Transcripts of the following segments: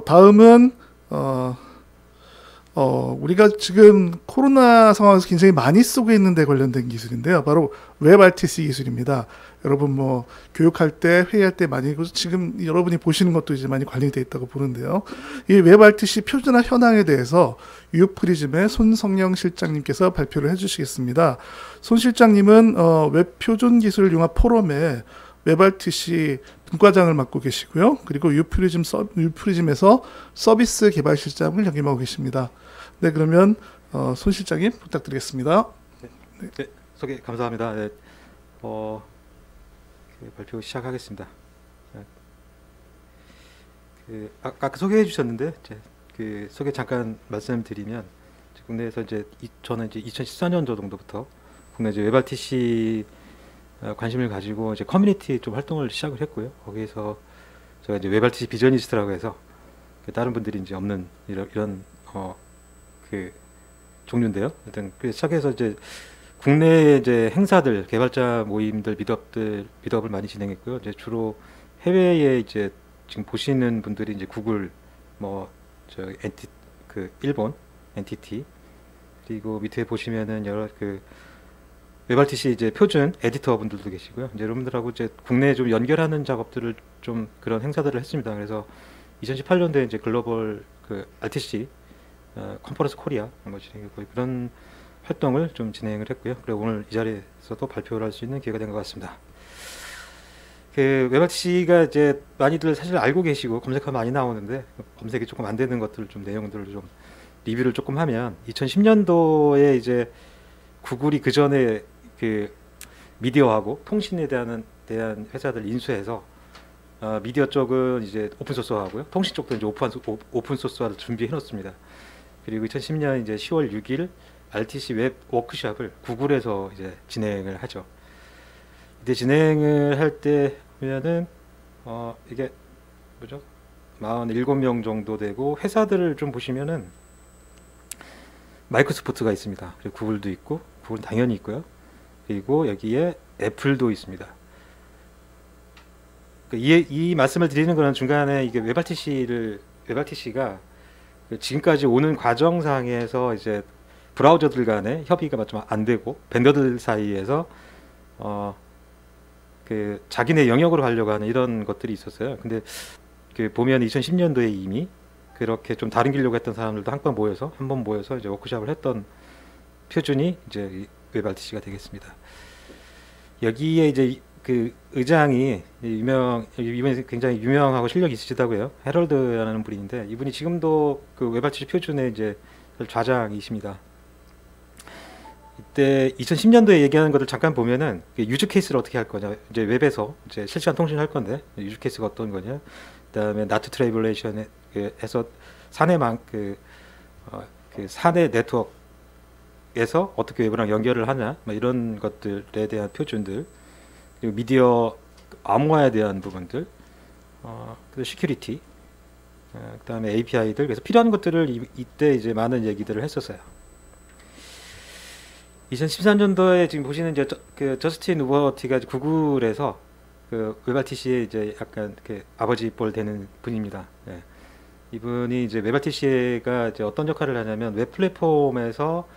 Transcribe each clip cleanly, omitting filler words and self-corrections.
다음은 우리가 지금 코로나 상황에서 굉장히 많이 쓰고 있는 데 관련된 기술인데요. 바로 WebRTC 기술입니다. 여러분 뭐 교육할 때, 회의할 때 많이 지금 여러분이 보시는 것도 이제 많이 관련이 되어 있다고 보는데요. 이 WebRTC 표준화 현황에 대해서 유프리즘의 손성영 실장님께서 발표를 해주시겠습니다. 손 실장님은 웹표준 기술 융합 포럼에 WebRTC 분과장을 맡고 계시고요. 그리고 유프리즘에서 서비스 개발 실장을 역임하고 계십니다. 네, 그러면 손 실장님 부탁드리겠습니다. 네, 네, 소개 감사합니다. 네, 발표 시작하겠습니다. 아까 소개해 주셨는데 소개 잠깐 말씀드리면 국내에서 저는 2014년도 정도부터 국내 WebRTC 관심을 가지고 커뮤니티 좀 활동을 시작을 했고요. 거기에서 제가 WebRTC 비저니스트라고 해서 다른 분들이 없는 이런 종류인데요. 일단 시작해서 국내 행사들, 개발자 모임들, 미드업을 많이 진행했고요. 주로 해외에 지금 보시는 분들이 구글, 일본 엔티티, 그리고 밑에 보시면은 여러 WebRTC 표준 에디터 분들도 계시고요. 여러분들하고 국내에 좀 연결하는 작업들을 좀 그런 행사들을 했습니다. 그래서 2018년도에 글로벌 RTC 컨퍼런스 코리아 진행했고 그런 활동을 좀 진행을 했고요. 그리고 오늘 이 자리에서도 발표를 할 수 있는 기회가 된 것 같습니다. WebRTC가 많이들 사실 알고 계시고 검색하면 많이 나오는데 검색이 조금 안 되는 것들 좀 내용들을 좀 리뷰를 조금 하면 2010년도에 구글이 그 전에 미디어하고 통신에 대한 회사들 인수해서 미디어 쪽은 오픈 소스화하고요. 통신 쪽도 오픈 소스화를 준비해 놓습니다. 그리고 2010년 10월 6일 RTC 웹 워크숍을 구글에서 진행을 하죠. 이때 진행을 할 때 보면은 이게 뭐죠? 47명 정도 되고 회사들을 좀 보시면은 마이크로소프트가 있습니다. 그리고 구글도 있고, 구글은 당연히 있고요. 그리고 여기에 애플도 있습니다. 이 말씀을 드리는 거는 중간에 이게 WebRTC가 지금까지 오는 과정상에서 브라우저들 간의 협의가 좀 안 되고 벤더들 사이에서 자기네 영역으로 가려고 하는 이런 것들이 있었어요. 근데 보면 2010년도에 이미 그렇게 좀 다른 길로 했던 사람들도 한 번 모여서 워크숍을 했던 표준이 WebRTC가 되겠습니다. 여기에 의장이 이분이 굉장히 유명하고 실력이 있으시다고요. 해럴드라는 분인데 이분이 지금도 WebRTC 표준의 좌장이십니다. 이때 2010년도에 얘기하는 것을 잠깐 보면은 유즈 케이스를 어떻게 할 거냐, 웹에서 실시간 통신을 할 건데 유즈 케이스가 어떤 거냐, 그다음에 NAT 트래블레이션에서 사내 네트워크에서 어떻게 웹이랑 연결을 하냐, 이런 것들에 대한 표준들, 그리고 미디어 암호화에 대한 부분들, 그리고 시큐리티, 그다음에 API들, 그래서 필요한 것들을 이때 많은 얘기들을 했었어요. 2013년도에 지금 보시는 저스틴 우버티가 구글에서 WebRTC의 약간 아버지 뻘 되는 분입니다. 예. 이분이 WebRTC가 어떤 역할을 하냐면 웹 플랫폼에서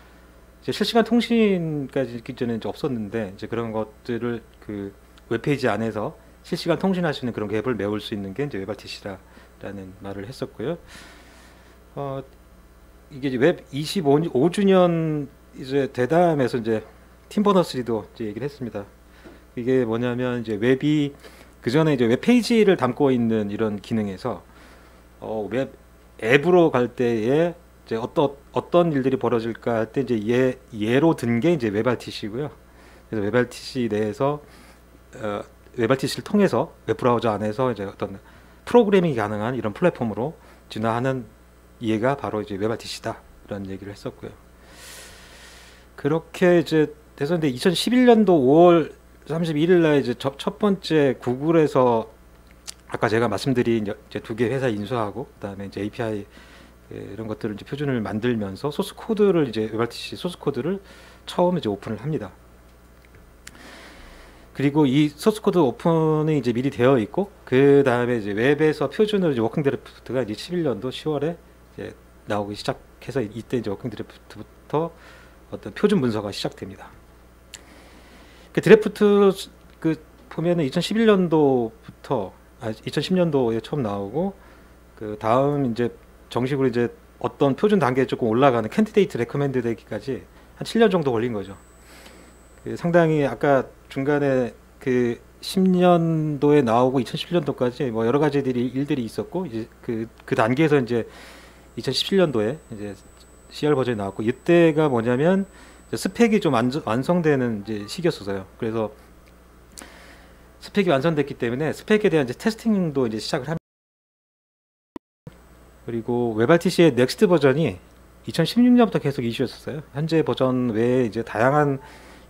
실시간 통신까지 기존에 없었는데 그런 것들을 웹페이지 안에서 실시간 통신할 수 있는 그런 앱을 메울 수 있는 게 WebRTC라는 말을 했었고요. 이게 웹 25주년 대담에서 팀 버너스리도 얘기를 했습니다. 이게 뭐냐면 웹이 그 전에 웹페이지를 담고 있는 이런 기능에서 웹 앱으로 갈 때에 어떤 일들이 벌어질까 할 때 예로 든 게 WebRTC고요. 그래서 WebRTC 내에서 WebRTC를 통해서 웹브라우저 안에서 어떤 프로그래밍이 가능한 이런 플랫폼으로 진화하는 얘가 바로 WebRTC다라는 얘기를 했었고요. 그렇게 돼서 2011년도 5월 31일 날 첫 번째 구글에서 아까 제가 말씀드린 두 개 회사 인수하고 그다음에 API 이런 것들을 표준을 만들면서 소스 코드를 WebRTC 소스 코드를 처음 오픈을 합니다. 그리고 이 소스 코드 오픈이 이제 미리 되어 있고, 그 다음에 이제 웹에서 표준으로 이제 워킹 드래프트가 이제 11년도 10월에 이제 나오기 시작해서 이때 이제 워킹 드래프트부터 어떤 표준 문서가 시작됩니다. 그 드래프트 그 보면은 2011년도부터 2010년도에 처음 나오고, 그 다음 이제 정식으로 이제 어떤 표준 단계에 조금 올라가는 캔디데이트 레커멘드 되기까지 한 7년 정도 걸린 거죠. 그 상당히 아까 중간에 그 10년도에 나오고 2011년도까지 뭐 여러 가지 일들이 있었고, 이제 그 단계에서 이제 2017년도에 이제 CR 버전이 나왔고, 이때가 뭐냐면 스펙이 좀 완성되는 이제 시기였어요. 그래서 스펙이 완성됐기 때문에 스펙에 대한 이제 테스팅도 이제 시작을 합니다. 그리고 웹RTC의 넥스트 버전이 2016년부터 계속 이슈였었어요. 현재 버전 외에 이제 다양한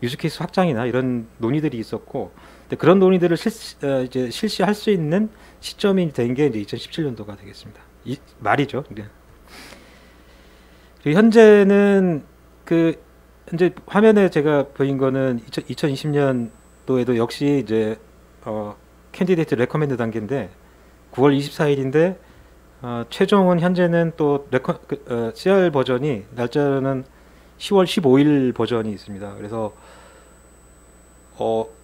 유즈케이스 확장이나 이런 논의들이 있었고, 근데 그런 논의들을 이제 실시할 수 있는 시점이 된 게 이제 2017년도가 되겠습니다. 말이죠. 그리고 현재는 현재 화면에 제가 보인 거는 2020년도에도 역시 이제 캔디데이트 레커멘드 단계인데 9월 24일인데 최종은 현재는 또 CR 버전이 날짜는 10월 15일 버전이 있습니다. 그래서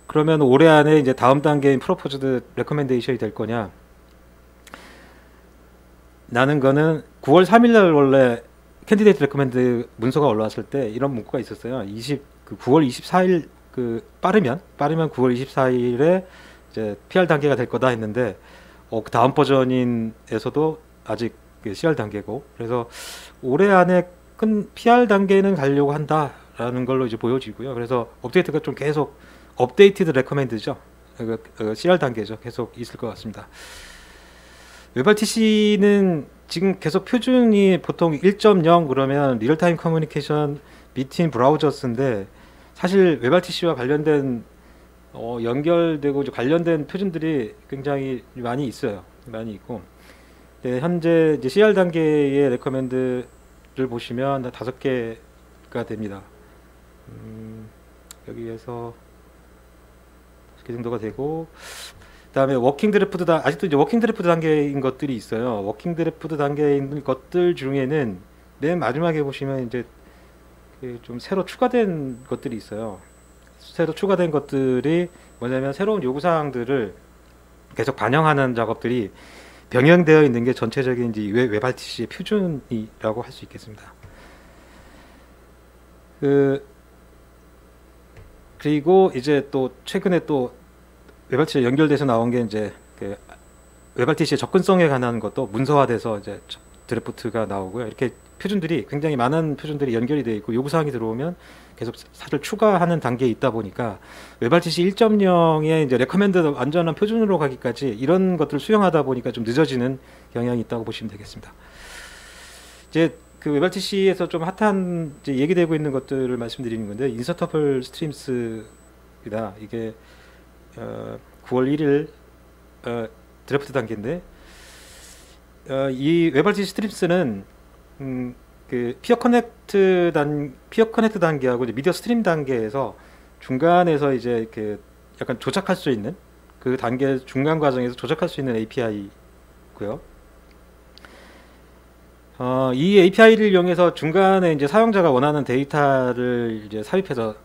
그러면 올해 안에 이제 다음 단계인 프로포즈드 레커멘데이션이 될 거냐? 나는 거는 9월 3일 날 원래 캔디데이트 레커멘드 문서가 올라왔을 때 이런 문구가 있었어요. 9월 24일 빠르면 9월 24일에 이제 PR 단계가 될 거다 했는데 그 다음 버전인에서도 아직 CR 단계고, 그래서 올해 안에 큰 PR 단계는 가려고 한다라는 걸로 이제 보여지고요. 그래서 업데이트가 좀 계속 업데이티드 레커멘드죠. CR 단계죠. 계속 있을 것 같습니다. 웹RTC는 지금 계속 표준이 보통 1.0 그러면 리얼타임 커뮤니케이션 비트윈 브라우저스인데, 사실 웹RTC와 관련된 연결되고 이제 관련된 표준들이 굉장히 많이 있어요. 많이 있고, 네, 현재 이제 CR 단계의 레커멘드를 보시면 5개가 됩니다. 여기에서 그 정도가 되고, 그다음에 워킹 드래프트 아직도 이제 워킹 드래프트 단계인 것들이 있어요. 워킹 드래프트 단계인 것들 중에는 맨 마지막에 보시면 이제 좀 새로 추가된 것들이 있어요. 새로 추가된 것들이 뭐냐면 새로운 요구사항들을 계속 반영하는 작업들이 병행되어 있는 게 전체적인 이제 웹RTC의 표준이라고 할 수 있겠습니다. 그리고 이제 또 최근에 또 웹RTC에 연결돼서 나온 게 이제 웹RTC의 접근성에 관한 것도 문서화돼서 이제 드래프트가 나오고요. 이렇게 표준들이 굉장히 많은 표준들이 연결이 되어 있고, 요구사항이 들어오면 계속 사실 추가하는 단계에 있다 보니까 웹RTC 1.0의 이제 레커멘드 완전한 표준으로 가기까지 이런 것들을 수용하다 보니까 좀 늦어지는 경향이 있다고 보시면 되겠습니다. 이제 웹RTC에서 좀 핫한 이제 얘기되고 있는 것들을 말씀드리는 건데, 인서터블 스트림스이다. 이게 9월 1일 드래프트 단계인데, 이 웹RTC 스트림스는 피어 커넥트 단계하고 이제 미디어 스트림 단계에서 중간에서 이제 약간 조작할 수 있는 그 단계 중간 과정에서 조작할 수 있는 API고요. 이 API를 이용해서 중간에 이제 사용자가 원하는 데이터를 이제 삽입해서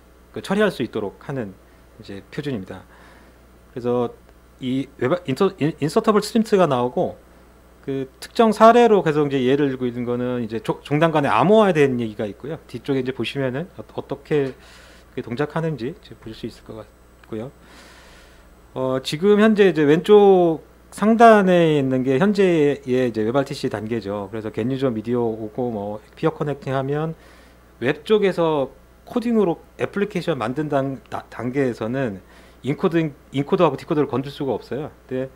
처리할 수 있도록 하는 이제 표준입니다. 그래서 이 인서터블 스트림스가 나오고, 특정 사례로 계속 이제 예를 들고 있는 거는 이제 종단 간의 암호화에 대한 얘기가 있고요. 뒤쪽에 이제 보시면은 어떻게 동작하는지 보실 수 있을 것 같고요. 지금 현재 이제 왼쪽 상단에 있는 게 현재의 이제 웹RTC 단계죠. 그래서 겟유저 미디어 오고 뭐 피어 커넥팅 하면 웹 쪽에서 코딩으로 애플리케이션 만든 단계에서는 인코드하고 디코드를 건들 수가 없어요. 근데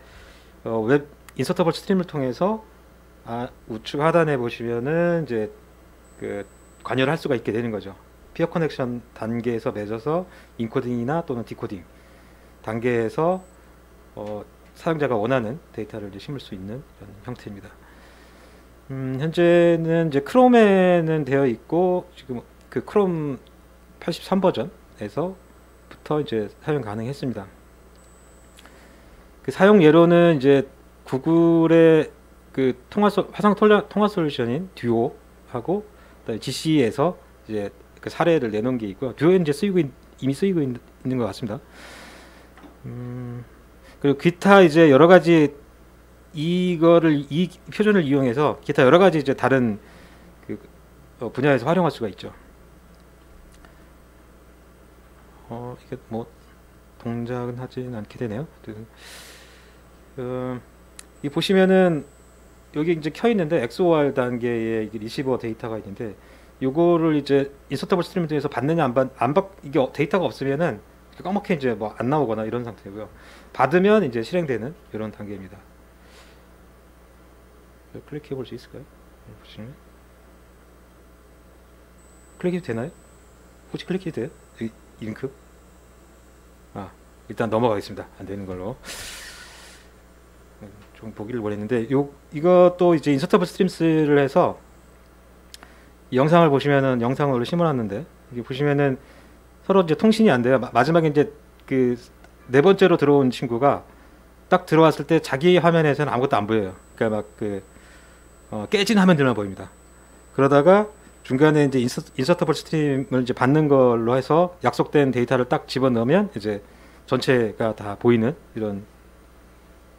웹 인서터블 스트림을 통해서 우측 하단에 보시면은 이제 관여를 할 수가 있게 되는 거죠. 피어 커넥션 단계에서 맺어서 인코딩이나 또는 디코딩 단계에서 사용자가 원하는 데이터를 이제 심을 수 있는 이런 형태입니다. 현재는 이제 크롬에는 되어 있고, 지금 크롬 83 버전에서 부터 이제 사용 가능했습니다. 그 사용 예로는 이제 구글의 그 화상 통화 솔루션인 듀오하고 GC에서 이제 그 사례를 내놓은 게 있고요. 듀오는 이제 이미 쓰이고 있는 것 같습니다. 그리고 기타 이제 여러 가지 이 표준을 이용해서 기타 여러 가지 이제 다른 그 분야에서 활용할 수가 있죠. 이게 뭐 동작은 하진 않게 되네요. 이 보시면은 여기 이제 켜 있는데 XOR 단계의 리시버 데이터가 있는데 요거를 이제 인서터블 스트리밍 통해서 받느냐 이게 데이터가 없으면은 까맣게 이제 뭐 안 나오거나 이런 상태고요. 받으면 이제 실행되는 이런 단계입니다. 클릭해 볼 수 있을까요? 보시면 클릭해도 되나요? 혹시 클릭해도 돼요? 이 링크? 일단 넘어가겠습니다. 안 되는 걸로. 좀 보기를 원했는데 이것도 이제 인서터블 스트림스를 해서 이 영상을 보시면은 영상을 원래 심어놨는데 이게 보시면은 서로 이제 통신이 안 돼요. 마지막에 이제 그 네 번째로 들어온 친구가 딱 들어왔을 때 자기 화면에서는 아무것도 안 보여요. 그러니까 막 깨진 화면들만 보입니다. 그러다가 중간에 이제 인서터블 스트림을 이제 받는 걸로 해서 약속된 데이터를 딱 집어넣으면 이제 전체가 다 보이는 이런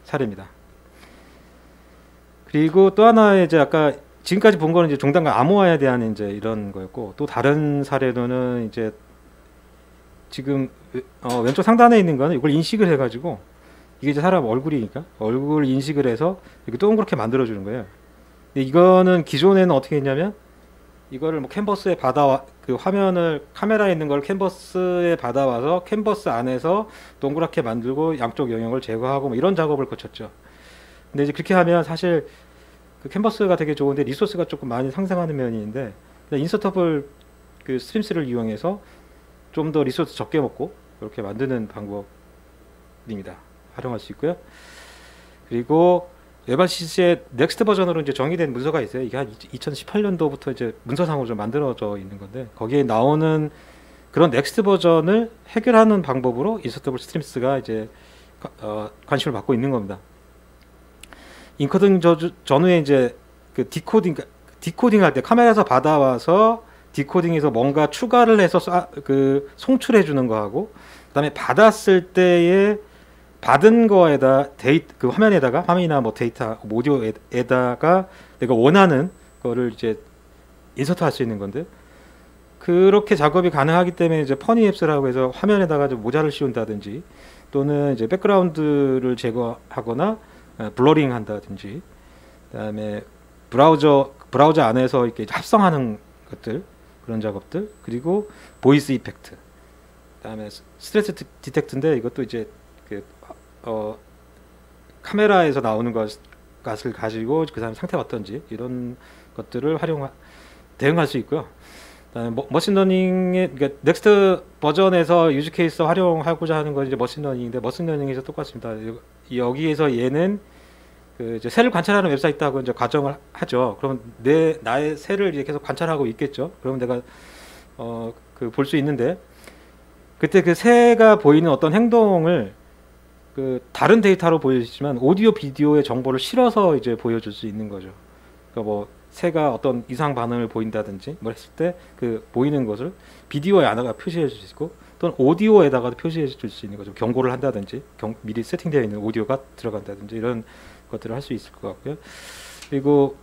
사례입니다. 그리고 또 하나의 이제 아까 지금까지 본 거는 이제 종단과 암호화에 대한 이제 이런 거였고, 또 다른 사례로는 이제 지금 왼쪽 상단에 있는 거는 이걸 인식을 해가지고, 이게 이제 사람 얼굴이니까 얼굴 인식을 해서 이렇게 동그랗게 만들어 주는 거예요. 근데 이거는 기존에는 어떻게 했냐면 이거를 뭐 캔버스에 그 화면을 카메라에 있는 걸 캔버스에 받아와서 캔버스 안에서 동그랗게 만들고 양쪽 영역을 제거하고 뭐 이런 작업을 거쳤죠. 근데 이제 그렇게 하면 사실 그 캔버스가 되게 좋은데 리소스가 조금 많이 상승하는 면이 있는데, 인서터블 그 스트림스를 이용해서 좀 더 리소스 적게 먹고 그렇게 만드는 방법입니다. 활용할 수 있고요. 그리고 웹RTC의 넥스트 버전으로 이제 정의된 문서가 있어요. 이게 한 2018년도부터 이제 문서상으로 좀 만들어져 있는 건데, 거기에 나오는 그런 넥스트 버전을 해결하는 방법으로 인서터블 스트림스가 이제 관심을 받고 있는 겁니다. 인코딩 전후에 이제 그 디코딩 할 때 카메라에서 받아와서 디코딩해서 뭔가 추가를 해서 그 송출해 주는 거하고, 그다음에 받았을 때에 받은 거에다 그 화면이나 뭐 데이터, 오디오에다가 내가 원하는 거를 이제 인서트 할 수 있는 건데, 그렇게 작업이 가능하기 때문에 이제 퍼니 앱스라고 해서 화면에다가 좀 모자를 씌운다든지, 또는 이제 백그라운드를 제거하거나 블러링 한다든지, 그다음에 브라우저 안에서 이렇게 합성하는 것들, 그런 작업들, 그리고 보이스 이펙트, 그다음에 스트레스 디텍트인데 이것도 이제 그 카메라에서 나오는 것을 가지고 그 사람 상태가 어떤지 이런 것들을 대응할 수 있고요. 그다음에 머신러닝의 그러니까 넥스트 버전에서 유즈 케이스 활용하고자 하는 건 이제 머신러닝인데, 머신러닝에서 똑같습니다. 여기에서 얘는 그 이제 새를 관찰하는 웹사이트하고 이제 가정을 하죠. 그러면 나의 새를 이제 계속 관찰하고 있겠죠. 그러면 내가 그 볼 수 있는데, 그때 그 새가 보이는 어떤 행동을 그 다른 데이터로 보여주지만 오디오 비디오의 정보를 실어서 이제 보여줄 수 있는 거죠. 그러니까 뭐 새가 어떤 이상 반응을 보인다든지 뭐 했을 때 그 보이는 것을 비디오에다가 표시해 줄 수 있고, 또는 오디오에다가도 표시해 줄 수 있는 거죠. 경고를 한다든지 미리 세팅되어 있는 오디오가 들어간다든지 이런 것들을 할 수 있을 것 같고요. 그리고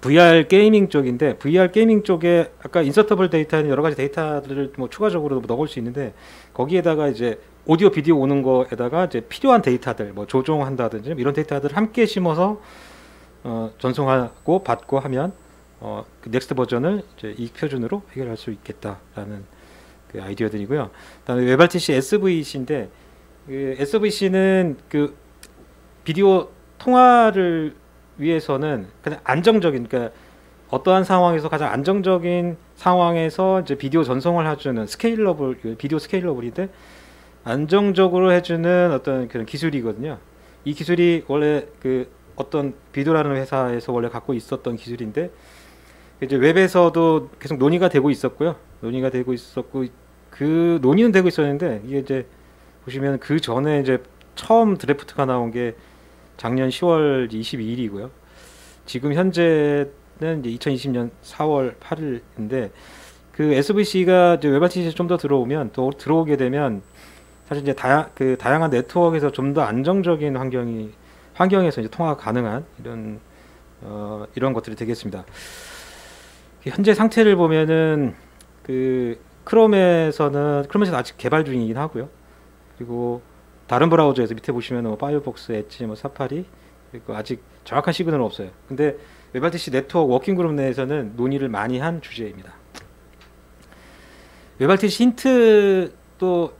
VR 게이밍 쪽인데, VR 게이밍 쪽에 아까 인서터블 데이터는 여러 가지 데이터들을 뭐 추가적으로 넣을 수 있는데, 거기에다가 이제 오디오 비디오 오는 거에다가 이제 필요한 데이터들 뭐 조종한다든지 이런 데이터들을 함께 심어서 전송하고 받고 하면 그 넥스트 버전을 이제 이 표준으로 해결할 수 있겠다라는 그 아이디어들이고요. 그다음에 웹RTC SVC인데, 그 SVC는 그 비디오 통화를 위해서는 그냥 안정적인, 그러니까 어떠한 상황에서 가장 안정적인 상황에서 이제 비디오 전송을 해주는 비디오 스케일러블인데 안정적으로 해주는 어떤 그런 기술이거든요. 이 기술이 원래 그 어떤 비디오라는 회사에서 원래 갖고 있었던 기술인데, 이제 웹에서도 계속 논의가 되고 있었고 그 논의는 되고 있었는데 이게 이제 보시면 그 전에 이제 처음 드래프트가 나온 게 작년 10월 22일이고요. 지금 현재는 이제 2020년 4월 8일인데 그 SVC가 이제 웹RTC에 좀 더 들어오면 또 들어오게 되면 사실 이제 다양한 네트워크에서 좀 더 안정적인 환경에서 이제 통화가 가능한 이런 것들이 되겠습니다. 현재 상태를 보면은 그 크롬에서 아직 개발 중이긴 하고요. 그리고 다른 브라우저에서 밑에 보시면 뭐 파이어폭스, 엣지, 뭐 사파리 그리고 아직 정확한 시그널은 없어요. 근데 웹RTC 네트워크 워킹그룹 내에서는 논의를 많이 한 주제입니다. 웹RTC 힌트 또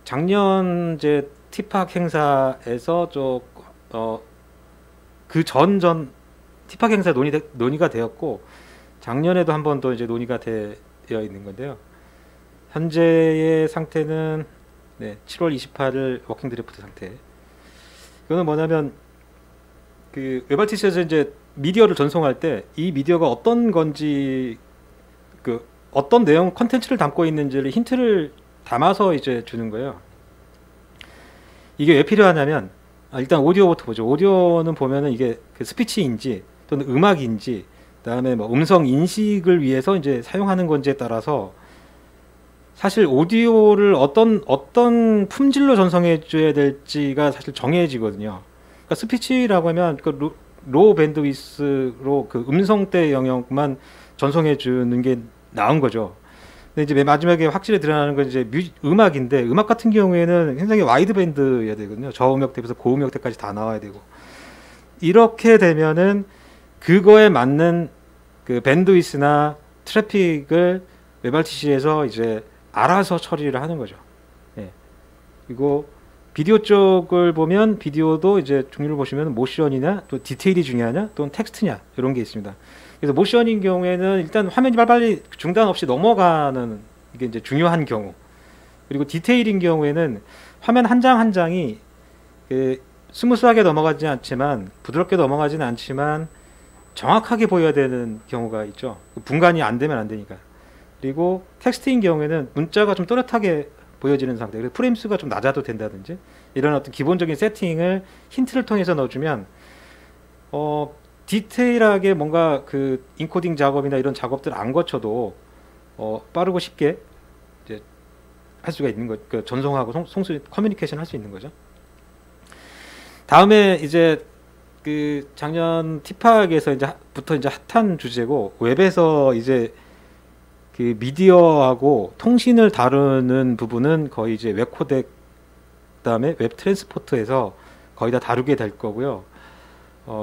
작년 이제 티팍 행사에서 그 전 티팍 행사 논의가 되었고 작년에도 한 번 더 이제 논의가 되어 있는 건데요. 현재의 상태는 7월 28일 워킹 드래프트 상태. 이거는 뭐냐면 그 웹RTC에서 이제 미디어를 전송할 때 이 미디어가 어떤 건지 그 어떤 내용 컨텐츠를 담고 있는지를 힌트를 담아서 이제 주는 거예요. 이게 왜 필요하냐면 일단 오디오부터 보죠. 오디오는 보면은 이게 그 스피치인지 또는 음악인지 그다음에 뭐 음성 인식을 위해서 이제 사용하는 건지에 따라서 사실 오디오를 어떤 품질로 전송해 줘야 될지가 사실 정해지거든요. 그러니까 스피치라고 하면 그 로우 밴드위스로 그 음성대 영역만 전송해 주는 게 나은 거죠. 근데 이제 맨 마지막에 확실히 드러나는 건 이제 음악인데 음악 같은 경우에는 굉장히 와이드 밴드여야 되거든요. 저음역대부터 고음역대까지 다 나와야 되고 이렇게 되면은 그거에 맞는 그 밴드위스나 트래픽을 웹RTC에서 이제 알아서 처리를 하는 거죠. 예. 그리고 비디오 쪽을 보면 비디오도 이제 종류를 보시면 모션이나 또 디테일이 중요하냐 또는 텍스트냐 이런 게 있습니다. 그래서 모션인 경우에는 일단 화면이 빨리 중단 없이 넘어가는 이게 이제 중요한 경우. 그리고 디테일인 경우에는 화면 한 장 한 장이 그 스무스하게 넘어가지 않지만 부드럽게 넘어가지는 않지만 정확하게 보여야 되는 경우가 있죠. 분간이 안 되면 안 되니까. 그리고 텍스트인 경우에는 문자가 좀 또렷하게 보여지는 상태. 그래서 프레임 수가 좀 낮아도 된다든지 이런 어떤 기본적인 세팅을 힌트를 통해서 넣어주면 디테일하게 뭔가 그 인코딩 작업이나 이런 작업들 안 거쳐도 빠르고 쉽게 이제 할 수가 있는 거, 그 전송하고 송수 커뮤니케이션 할 수 있는 거죠. 다음에 이제 그 작년 티팍에서 부터 이제 핫한 주제고 웹에서 이제 그 미디어하고 통신을 다루는 부분은 거의 이제 웹 코덱 그다음에 웹 트랜스포트에서 거의 다 다루게 될 거고요.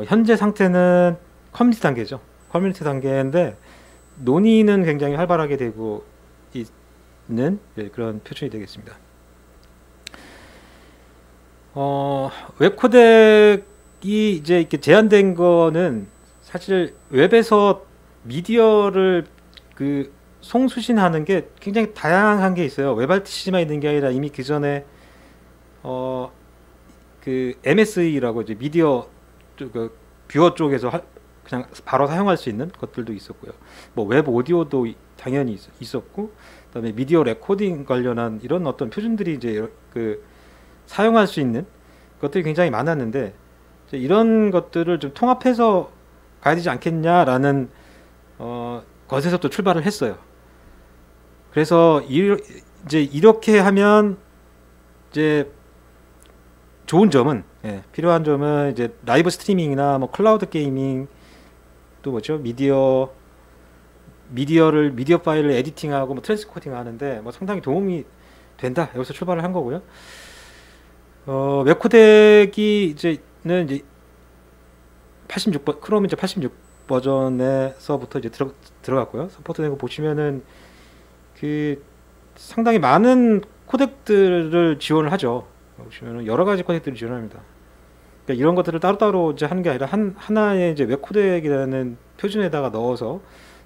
현재 상태는 커뮤니티 단계죠. 커뮤니티 단계인데 논의는 굉장히 활발하게 되고 있는 그런 표준이 되겠습니다. 웹 코덱이 이제 이렇게 제한된 거는 사실 웹에서 미디어를 그 송수신하는 게 굉장히 다양한 게 있어요. 웹RTC만 있는 게 아니라 이미 그 전에 그 MSE라고 이제 미디어 그 뷰어 쪽에서 그냥 바로 사용할 수 있는 것들도 있었고요. 뭐 웹 오디오도 당연히 있었고, 그다음에 미디어 레코딩 관련한 이런 어떤 표준들이 이제 그 사용할 수 있는 것들이 굉장히 많았는데 이런 것들을 좀 통합해서 가야 되지 않겠냐라는 것에서 또 출발을 했어요. 그래서 이제 이렇게 하면 이제 좋은 점은 필요한 점은 이제 라이브 스트리밍이나 뭐 클라우드 게이밍 또 뭐죠 미디어 파일을 에디팅하고 뭐 트랜스코딩 하는데 뭐 상당히 도움이 된다. 여기서 출발을 한 거고요. 웹 코덱이 이제는 이제 86번 크롬 이제 86 버전에서부터 이제 들어갔고요. 서포트된 거 보시면은 그 상당히 많은 코덱들을 지원을 하죠. 보시면은 여러 가지 코덱들을 지원합니다. 그러니까 이런 것들을 따로따로 이제 하는 게 아니라 하나의 이제 웹 코덱이라는 표준에다가 넣어서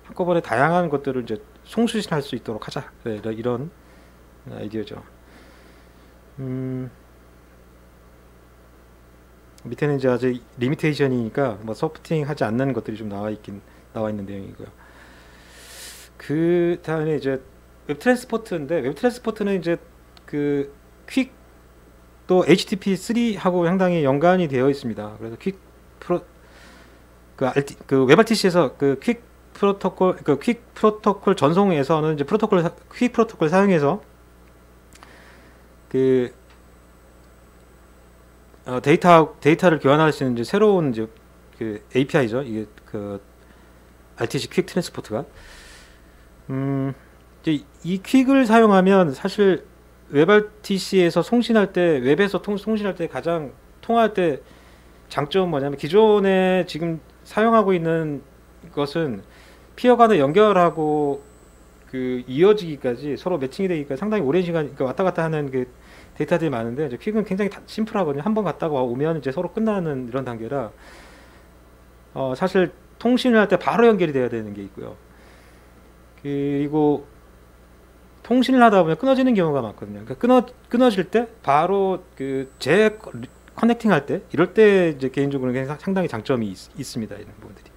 한꺼번에 다양한 것들을 이제 송수신할 수 있도록 하자. 이런 아이디어죠. 밑에는 이제 아직 리미테이션이니까 뭐 서포팅 하지 않는 것들이 좀 나와 있는 내용이고요. 그 다음에 이제 웹 트랜스포트인데 웹 트랜스포트는 이제 그 퀵도 HTTP3하고 상당히 연관이 되어 있습니다. 그래서 퀵 프로 그 웹RTC에서 그 퀵 프로토콜 전송에서는 이제 퀵 프로토콜 사용해서 그 데이터를 교환할 수 있는 이제 새로운 이제 그 API죠. 이게 그 RTC 퀵 트랜스포트가 이제 이 퀵을 사용하면 사실 웹RTC에서 송신할 때 웹에서 송신할 때 가장 통화할 때 장점은 뭐냐면 기존에 지금 사용하고 있는 것은 피어 간에 연결하고 그 이어지기까지 서로 매칭이 되기까지 상당히 오랜 시간 그러니까 왔다 갔다 하는 그 데이터들이 많은데 이제 퀵은 굉장히 심플하거든요. 한번 갔다가 오면 이제 서로 끝나는 이런 단계라 사실 통신을 할 때 바로 연결이 돼야 되는 게 있고요. 그리고 통신을 하다 보면 끊어지는 경우가 많거든요. 그러니까 끊어질 때 바로 그 커넥팅 할 때 이럴 때 이제 개인적으로 상당히 장점이 있습니다. 이런 부분들이.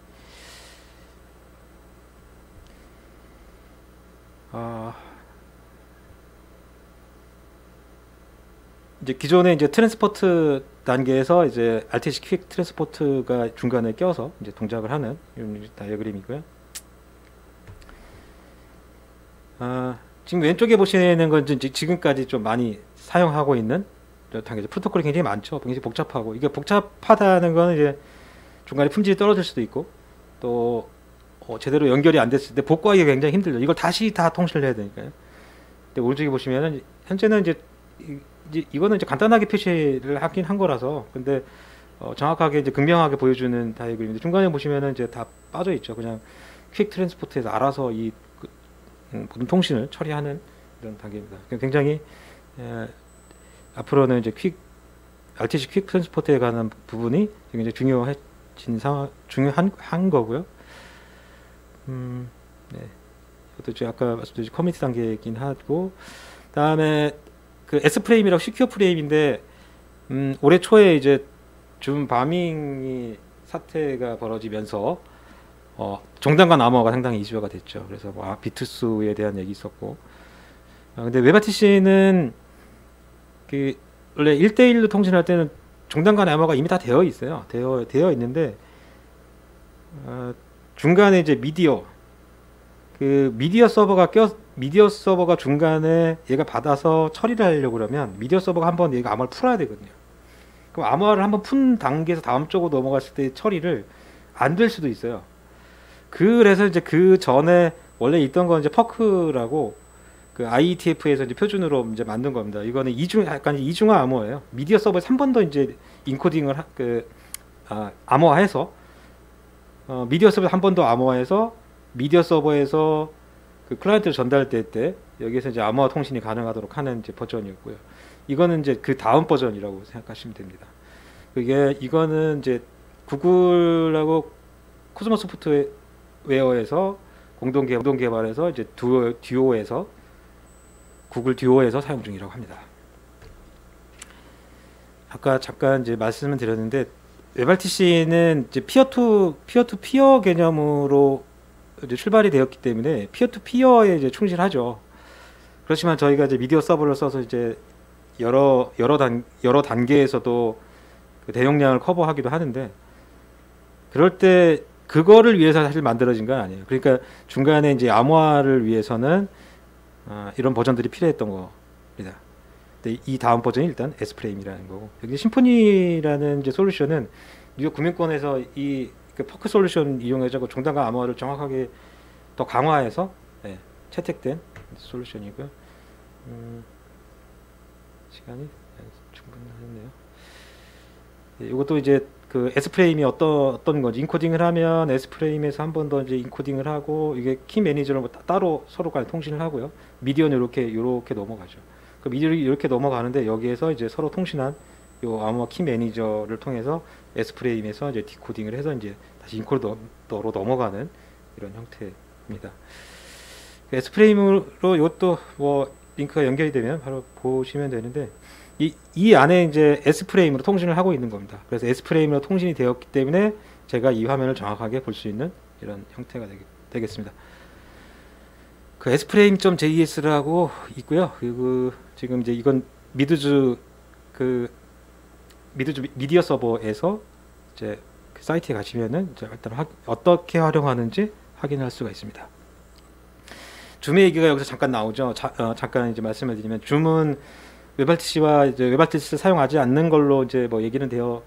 이제 기존에 이제 트랜스포트 단계에서 이제 RTC 퀵 트랜스포트가 중간에 껴서 이제 동작을 하는 이런 다이어그램이고요. 지금 왼쪽에 보시는 건 이제 지금까지 좀 많이 사용하고 있는 단계 프로토콜이 굉장히 많죠. 굉장히 복잡하고 이게 복잡하다는 건 이제 중간에 품질이 떨어질 수도 있고 또 제대로 연결이 안 됐을 때 복구하기가 굉장히 힘들죠. 이걸 다시 다 통신을 해야 되니까요. 근데 오른쪽에 보시면은 현재는 이제 이거는 이제 간단하게 표시를 하긴 한 거라서 근데 정확하게 이제 극명하게 보여주는 다이어그램인데 중간에 보시면은 이제 다 빠져 있죠. 그냥 퀵 트랜스포트에서 알아서 이 모든 통신을 처리하는 이런 단계입니다. 굉장히 앞으로는 이제 RTC 퀵 트랜스포트에 관한 부분이 굉장히 중요한 거고요. 네. 이것도 이제 아까 말씀드린 커미트 단계이긴 하고, 다음에 그 S 프레임이라고 시큐어 프레임인데, 올해 초에 이제 줌 바밍이 사태가 벌어지면서 정당과 암호화가 상당히 이슈가 됐죠. 그래서 뭐 비트수에 대한 얘기 있었고, 근데 웹RTC는 그 원래 1대1로 통신할 때는 종단간 암호화가 이미 다 되어 있어요. 되어 있는데 중간에 이제 미디어 서버가 중간에 얘가 받아서 처리를 하려고 그러면 미디어 서버가 한번 얘가 암호화를 풀어야 되거든요. 그럼 암호화를 한번 푼 단계에서 다음 쪽으로 넘어갔을 때 처리를 안 될 수도 있어요. 그래서 이제 그 전에 원래 있던 건 이제 퍼크라고 그 IETF에서 이제 표준으로 이제 만든 겁니다. 이거는 약간 이중화 암호예요. 미디어 서버에서 한 번 더 이제 인코딩을 암호화해서 미디어 서버에서 한 번 더 암호화해서 미디어 서버에서 그 클라이언트로 전달될 때 여기서 이제 암호화 통신이 가능하도록 하는 이제 버전이었고요. 이거는 이제 그 다음 버전이라고 생각하시면 됩니다. 이거는 이제 구글하고 코스모스 소프트웨어에서 공동 개발해서 이제 구글 듀오에서 사용 중이라고 합니다. 아까 잠깐 이제 말씀을 드렸는데 웹RTC는 이제 피어 투 피어 개념으로 이제 출발이 되었기 때문에 피어 투 피어에 이제 충실하죠. 그렇지만 저희가 이제 미디어 서버를 써서 이제 여러 단계에서도 그 대용량을 커버하기도 하는데 그럴 때 그거를 위해서 사실 만들어진 건 아니에요. 그러니까 중간에 이제 암호화를 위해서는 이런 버전들이 필요했던 겁니다. 근데 이 다음 버전이 일단 S 프레임이라는 거고, 여기 심포니라는 이제 솔루션은 뉴욕 금융권에서 그 퍼크 솔루션 이용해서 종단과 암호화를 정확하게 더 강화해서 채택된 솔루션이고요. 시간이 충분하네요. 이것도 이제 그 S 프레임이 어떤 건지 인코딩을 하면 S 프레임에서 한 번 더 이제 인코딩을 하고 이게 키 매니저를 따로 서로 간에 통신을 하고요. 미디어는 이렇게 넘어가죠. 그 미디어 이렇게 넘어가는데 여기에서 이제 서로 통신한 요 암호화 키 매니저를 통해서 S 프레임에서 이제 디코딩을 해서 이제 다시 인코더로 넘어가는 이런 형태입니다. S 프레임으로 이것도 뭐 링크가 연결이 되면 바로 보시면 되는데. 이 안에 이제 S 프레임으로 통신을 하고 있는 겁니다. 그래서 S 프레임으로 통신이 되었기 때문에 제가 이 화면을 정확하게 볼 수 있는 이런 형태가 되겠습니다. 그 sframe.js라고 있고요. 그리고 지금 이제 이건 미드즈 그 미드즈 미디어 서버에서 이제 그 사이트에 가시면은 이제 일단 어떻게 활용하는지 확인할 수가 있습니다. 줌의 얘기가 여기서 잠깐 나오죠. 잠깐 이제 말씀을 드리면 줌은 웹RTC와 이제 웹RTC를 사용하지 않는 걸로 이제 뭐 얘기는 되어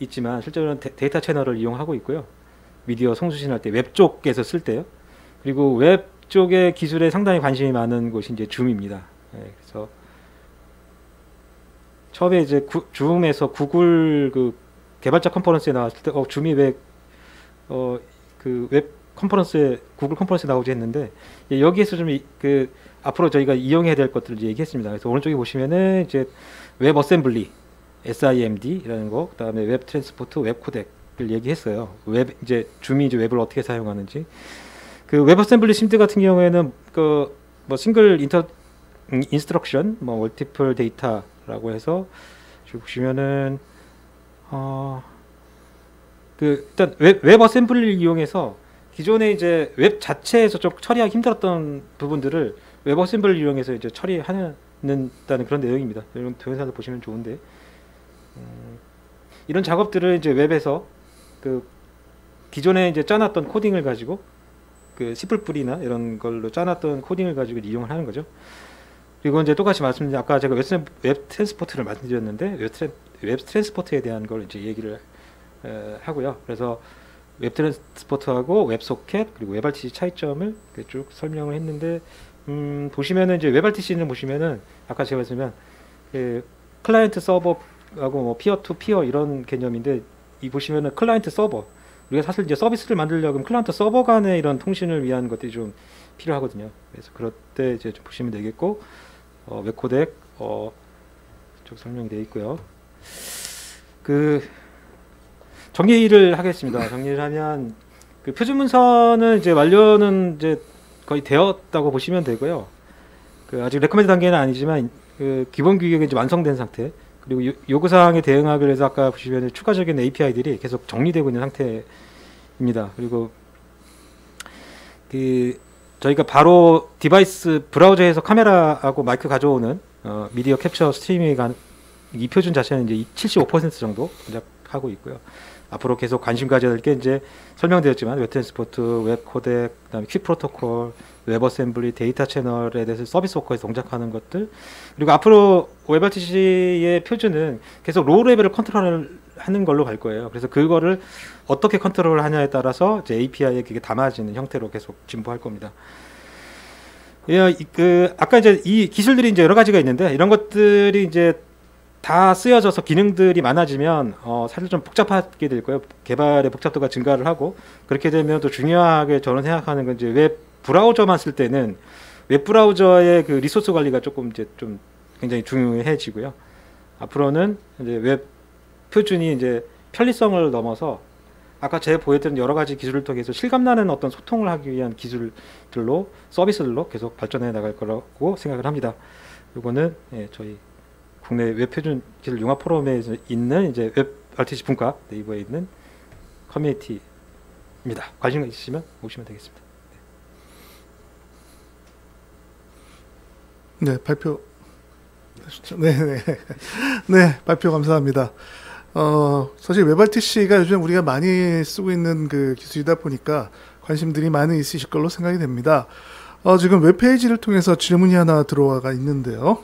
있지만 실제로는 데이터 채널을 이용하고 있고요. 미디어 송수신할 때 웹 쪽에서 쓸 때요. 그리고 웹 쪽의 기술에 상당히 관심이 많은 곳이 이제 줌입니다. 네, 그래서 처음에 이제 줌에서 구글 그 개발자 컨퍼런스에 나왔을 때 줌이 왜 그 웹 컨퍼런스에 구글 컨퍼런스에 나오지 했는데 여기에서 좀 그 앞으로 저희가 이용해야 될 것들을 얘기했습니다. 그래서 오른쪽에 보시면은 이제 웹 어셈블리 SIMD라는 거, 그다음에 웹 트랜스포트, 웹 코덱을 얘기했어요. 웹 이제 줌이 이제 웹을 어떻게 사용하는지. 그 웹 어셈블리 심드 같은 경우에는 그 뭐 싱글 인스트럭션, 뭐 멀티플 데이터라고 해서 보시면은 그 일단 웹 어셈블리를 이용해서 기존에 이제 웹 자체에서 좀 처리하기 힘들었던 부분들을 웹 어셈블리를 이용해서 이제 처리하는다는 그런 내용입니다. 이런 동영상을 보시면 좋은데 이런 작업들을 이제 웹에서 그 기존에 이제 짜놨던 코딩을 가지고 그 C++이나 이런 걸로 짜놨던 코딩을 가지고 이용을 하는 거죠. 그리고 이제 똑같이 말씀드린 아까 제가 웹 트랜스포트를 말씀드렸는데 웹 트랜스포트에 대한 걸 이제 얘기를 하고요. 그래서 웹 트랜스포트하고 웹 소켓 그리고 웹RTC 차이점을 쭉 설명을 했는데 보시면은 이제 웹RTC는 보시면은 아까 제가 말씀드린 그 클라이언트 서버하고 뭐 피어 투 피어 이런 개념인데 이 보시면은 클라이언트 서버 우리가 사실 이제 서비스를 만들려면 클라이언트 서버 간의 이런 통신을 위한 것들이 좀 필요하거든요. 그래서 그럴 때 이제 좀 보시면 되겠고 웹 코덱 쭉 설명이 되어 있고요. 그 정리를 하겠습니다. 정리를 하면 그 표준 문서는 이제 완료는 이제 거의 되었다고 보시면 되고요. 그 아직 레코멘드 단계는 아니지만 그 기본 규격이 이제 완성된 상태. 그리고 요구 사항에 대응하기 위해서 아까 보시면 추가적인 API들이 계속 정리되고 있는 상태입니다. 그리고 그 저희가 바로 디바이스 브라우저에서 카메라하고 마이크 가져오는 미디어 캡처 스트리밍이 이 표준 자체는 이제 75% 정도 동작하고 있고요. 앞으로 계속 관심 가져야 될 게 이제 설명되었지만 웹 트랜스포트, 웹 코덱, 그다음에 퀵 프로토콜, 웹 어셈블리, 데이터 채널에 대해서 서비스 워커에서 동작하는 것들. 그리고 앞으로 웹RTC의 표준은 계속 로우 레벨을 컨트롤을 하는 걸로 갈 거예요. 그래서 그거를 어떻게 컨트롤을 하냐에 따라서 이제 API에 그게 담아지는 형태로 계속 진보할 겁니다. 그 아까 이제 이 기술들이 이제 여러 가지가 있는데 이런 것들이 이제 다 쓰여져서 기능들이 많아지면 사실 좀 복잡하게 될 거예요. 개발의 복잡도가 증가를 하고 그렇게 되면 또 중요하게 저는 생각하는 건 이제 웹 브라우저만 쓸 때는 웹 브라우저의 그 리소스 관리가 조금 이제 좀 굉장히 중요해지고요. 앞으로는 이제 웹 표준이 이제 편리성을 넘어서 아까 제가 보여드린 여러 가지 기술을 통해서 실감나는 어떤 소통을 하기 위한 기술들로 서비스들로 계속 발전해 나갈 거라고 생각을 합니다. 이거는 저희 국내 웹 표준 기술 융합 포럼에 있는 이제 웹RTC 분과 네이버에 있는 커뮤니티입니다. 관심 있으시면 오시면 되겠습니다. 네, 발표. 네, 발표 감사합니다. 사실 웹RTC가 요즘 우리가 많이 쓰고 있는 그 기술이다 보니까 관심들이 많이 있으실 걸로 생각이 됩니다. 지금 웹페이지를 통해서 질문이 하나 들어와 있는데요.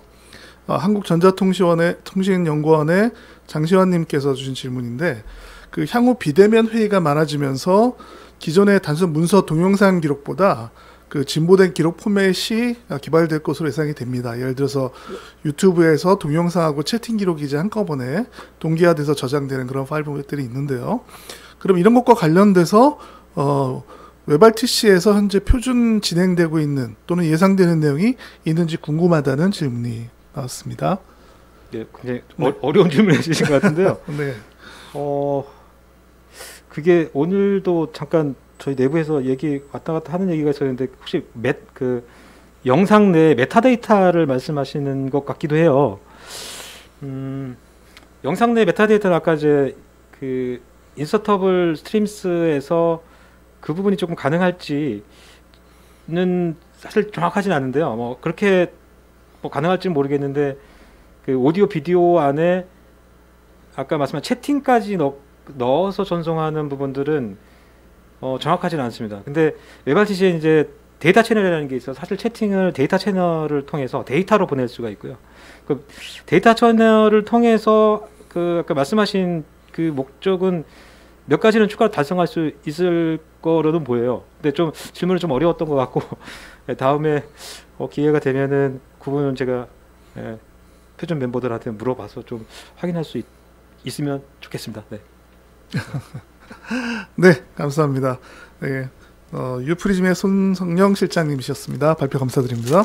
한국전자통신연구원의 장시환님께서 주신 질문인데, 그 향후 비대면 회의가 많아지면서 기존의 단순 문서 동영상 기록보다 그 진보된 기록 포맷이 개발될 것으로 예상이 됩니다. 예를 들어서 유튜브에서 동영상하고 채팅 기록이 이제 한꺼번에 동기화돼서 저장되는 그런 파일 포맷들이 있는데요. 그럼 이런 것과 관련돼서 웹RTC에서 현재 표준 진행되고 있는 또는 예상되는 내용이 있는지 궁금하다는 질문이 나왔습니다. 네, 굉장히 어려운 질문을 해주신 것 같은데요. 네. 그게 오늘도 잠깐 저희 내부에서 얘기 왔다 갔다 하는 얘기가 있었는데 혹시 그 영상 내 메타데이터를 말씀하시는 것 같기도 해요. 영상 내 메타데이터는 아까 이제 그 인서터블 스트림스에서 그 부분이 조금 가능할지 사실 정확하진 않은데요. 뭐 그렇게 뭐 가능할지는 모르겠는데 그 오디오 비디오 안에 아까 말씀한 채팅까지 넣어서 전송하는 부분들은 정확하지는 않습니다. 근데 웹RTC에 이제 데이터 채널이라는 게 있어서 사실 채팅을 데이터 채널을 통해서 데이터로 보낼 수가 있고요. 그 데이터 채널을 통해서 그 아까 말씀하신 그 목적은 몇 가지는 추가로 달성할 수 있을 거로는 보여요. 근데 좀 질문이 좀 어려웠던 것 같고 다음에 기회가 되면은 그 부분은 제가 표준 멤버들한테 물어봐서 좀 확인할 수 있으면 좋겠습니다. 네. 네, 감사합니다. 네, 유프리즘의 손성령 실장님이셨습니다. 발표 감사드립니다.